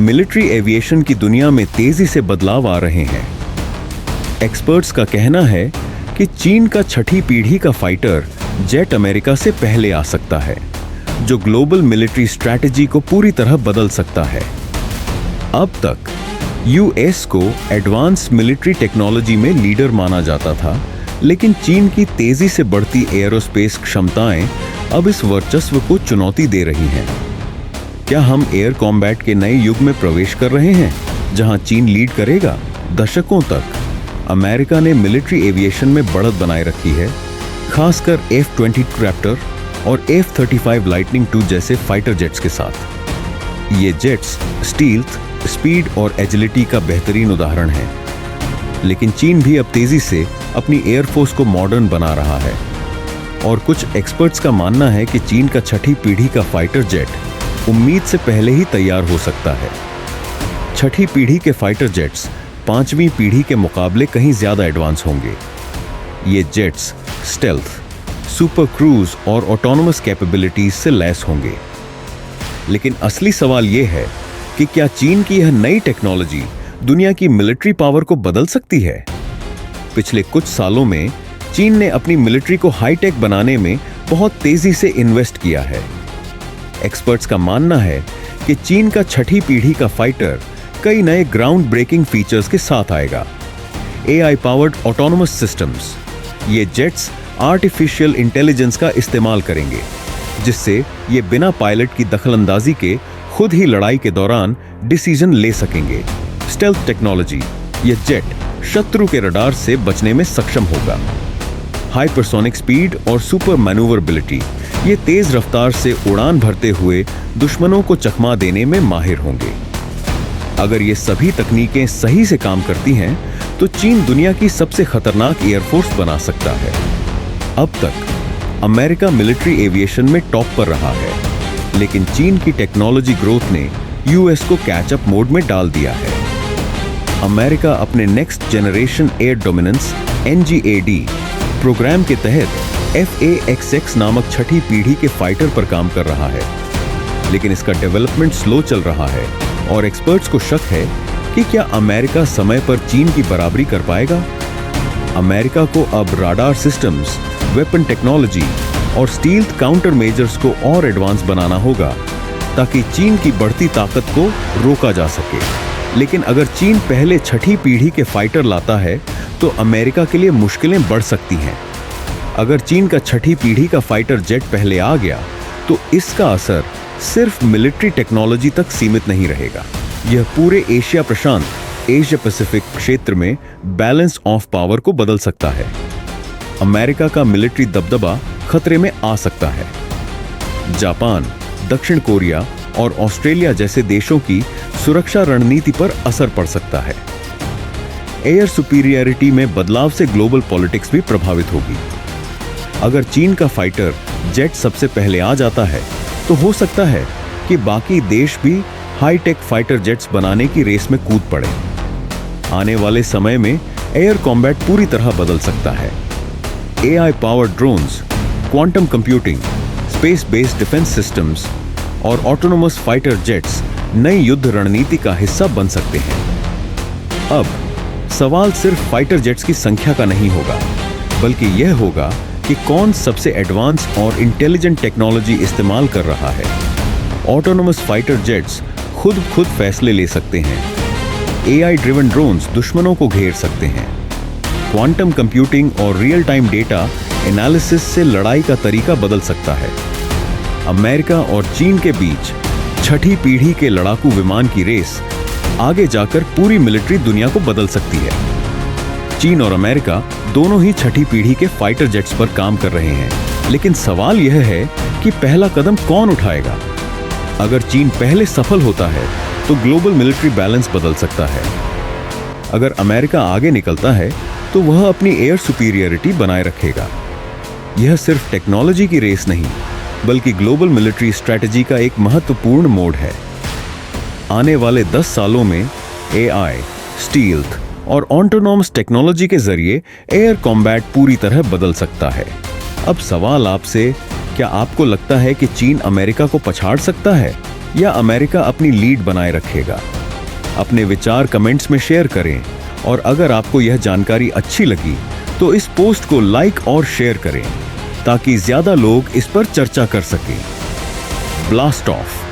Military aviation की दुनिया में तेजी से बदलाव आ रहे हैं। एक्सपर्ट्स का कहना है कि चीन का छठी पीढ़ी का फाइटर जेट अमेरिका से पहले आ सकता है, जो ग्लोबल मिलिट्री स्ट्रैटेजी को पूरी तरह बदल सकता है। अब तक यूएस को एडवांस मिलिट्री टेक्नोलॉजी में लीडर माना जाता था, लेकिन चीन की तेजी से बढ़ती एयरोस्पेस क्षमताएं अब इस वर्चस्व को चुनौती दे रही हैं। क्या हम एयर कॉम्बैट के नए युग में प्रवेश कर रहे हैं, जहां चीन लीड करेगा? दशकों तक अमेरिका ने मिलिट्री एविएशन में बढ़त बनाए रखी है, खासकर F-22 रैप्टर और F-35 लाइटनिंग II जैसे फाइटर जेट्स के साथ। ये जेट्स स्टील्थ, स्पीड और एजिलिटी का बेहतरीन उदाहरण है। लेकिन चीन भी अब तेजी से अपनी एयरफोर्स को मॉडर्न बना रहा है, और कुछ एक्सपर्ट्स का मानना है कि चीन का छठी पीढ़ी का फाइटर जेट उम्मीद से पहले ही तैयार हो सकता है। छठी पीढ़ी के फाइटर जेट्स पांचवीं पीढ़ी के मुकाबले कहीं ज्यादा एडवांस होंगे। ये जेट्स स्टेल्थ, सुपर क्रूज और ऑटोनोमस कैपेबिलिटीज से लैस होंगे। लेकिन असली सवाल यह है कि क्या चीन की यह नई टेक्नोलॉजी दुनिया की मिलिट्री पावर को बदल सकती है? पिछले कुछ सालों में चीन ने अपनी मिलिट्री को हाईटेक बनाने में बहुत तेजी से इन्वेस्ट किया है। एक्सपर्ट्स का मानना है कि चीन का छठी पीढ़ी का फाइटर कई नए ग्राउंड ब्रेकिंग फीचर्स के साथ आएगा। AI पावर्ड ऑटोनोमस सिस्टम्स, ये जेट्स आर्टिफिशियल इंटेलिजेंस का इस्तेमाल करेंगे, जिससे ये बिना पायलट की दखलंदाजी के खुद ही लड़ाई के दौरान डिसीजन ले सकेंगे। स्टेल्थ टेक्नोलॉजी, ये जेट शत्रु के रडार से बचने में सक्षम होगा। हाइपरसोनिक स्पीड और सुपर मैन्यूवरबिलिटी, ये तेज रफ्तार से उड़ान भरते हुए दुश्मनों को चकमा देने में माहिर होंगे। अगर ये सभी तकनीकें सही से काम करती हैं, तो चीन दुनिया की सबसे खतरनाक एयरफोर्स बना सकता है। अब तक अमेरिका मिलिट्री एविएशन में टॉप पर रहा है, लेकिन चीन की टेक्नोलॉजी ग्रोथ ने यूएस को कैचअप मोड में डाल दिया है। अमेरिका अपने next generation air dominance NGAD program के तहत FA-XX नामक छठी पीढ़ी के फाइटर पर काम कर रहा है, लेकिन इसका डेवलपमेंट स्लो चल रहा है और एक्सपर्ट्स को शक है कि क्या अमेरिका समय पर चीन की बराबरी कर पाएगा। अमेरिका को अब राडार सिस्टम्स, वेपन टेक्नोलॉजी और स्टील्थ काउंटर मेजर्स को और एडवांस बनाना होगा, ताकि चीन की बढ़ती ताकत को रोका जा सके। लेकिन अगर चीन पहले छठी पीढ़ी के फाइटर लाता है, तो अमेरिका के लिए मुश्किलें बढ़ सकती हैं। अगर चीन का छठी पीढ़ी का फाइटर जेट पहले आ गया, तो इसका असर सिर्फ मिलिट्री टेक्नोलॉजी तक सीमित नहीं रहेगा। यह पूरे एशिया प्रशांत, एशिया पैसिफिक क्षेत्र में बैलेंस ऑफ पावर को बदल सकता है। अमेरिका का मिलिट्री दबदबा खतरे में आ सकता है। जापान, दक्षिण कोरिया और ऑस्ट्रेलिया जैसे देशों की सुरक्षा रणनीति पर असर पड़ सकता है। एयर सुपीरियरिटी में बदलाव से ग्लोबल पॉलिटिक्स भी प्रभावित होगी। अगर चीन का फाइटर जेट सबसे पहले आ जाता है, तो हो सकता है कि बाकी देश भी हाईटेक फाइटर जेट्स बनाने की रेस में कूद पड़े। आने वाले समय में एयर कॉम्बैट पूरी तरह बदल सकता है। AI powered drones, quantum computing, space based defence systems और ऑटोनोमस फाइटर जेट्स नई युद्ध रणनीति का हिस्सा बन सकते हैं। अब सवाल सिर्फ फाइटर जेट्स की संख्या का नहीं होगा, बल्कि यह होगा कि कौन सबसे एडवांस और इंटेलिजेंट टेक्नोलॉजी इस्तेमाल कर रहा है। ऑटोनोमस फाइटर जेट्स खुद फैसले ले सकते हैं। AI ड्रिवन ड्रोन्स दुश्मनों को घेर सकते हैं। क्वांटम कंप्यूटिंग और रियल टाइम डेटा एनालिसिस से लड़ाई का तरीका बदल सकता है। अमेरिका और चीन के बीच छठी पीढ़ी के लड़ाकू विमान की रेस आगे जाकर पूरी मिलिट्री दुनिया को बदल सकती है। चीन और अमेरिका दोनों ही छठी पीढ़ी के फाइटर जेट्स पर काम कर रहे हैं, लेकिन सवाल यह है कि पहला कदम कौन उठाएगा। अगर चीन पहले सफल होता है, तो ग्लोबल मिलिट्री बैलेंस बदल सकता है। अगर अमेरिका आगे निकलता है, तो वह अपनी एयर सुपीरियरिटी बनाए रखेगा। यह सिर्फ टेक्नोलॉजी की रेस नहीं, बल्कि ग्लोबल मिलिट्री स्ट्रैटेजी का एक महत्वपूर्ण मोड़ है। आने वाले 10 सालों में AI, स्टील्थ और ऑटोनोमस टेक्नोलॉजी के जरिए एयर कॉम्बैट पूरी तरह बदल सकता है। अब सवाल आपसे, क्या आपको लगता है कि चीन अमेरिका को पछाड़ सकता है, या अमेरिका अपनी लीड बनाए रखेगा? अपने विचार कमेंट्स में शेयर करें और अगर आपको यह जानकारी अच्छी लगी तो इस पोस्ट को लाइक और शेयर करें ताकि ज्यादा लोग इस पर चर्चा कर सकें। Blast of.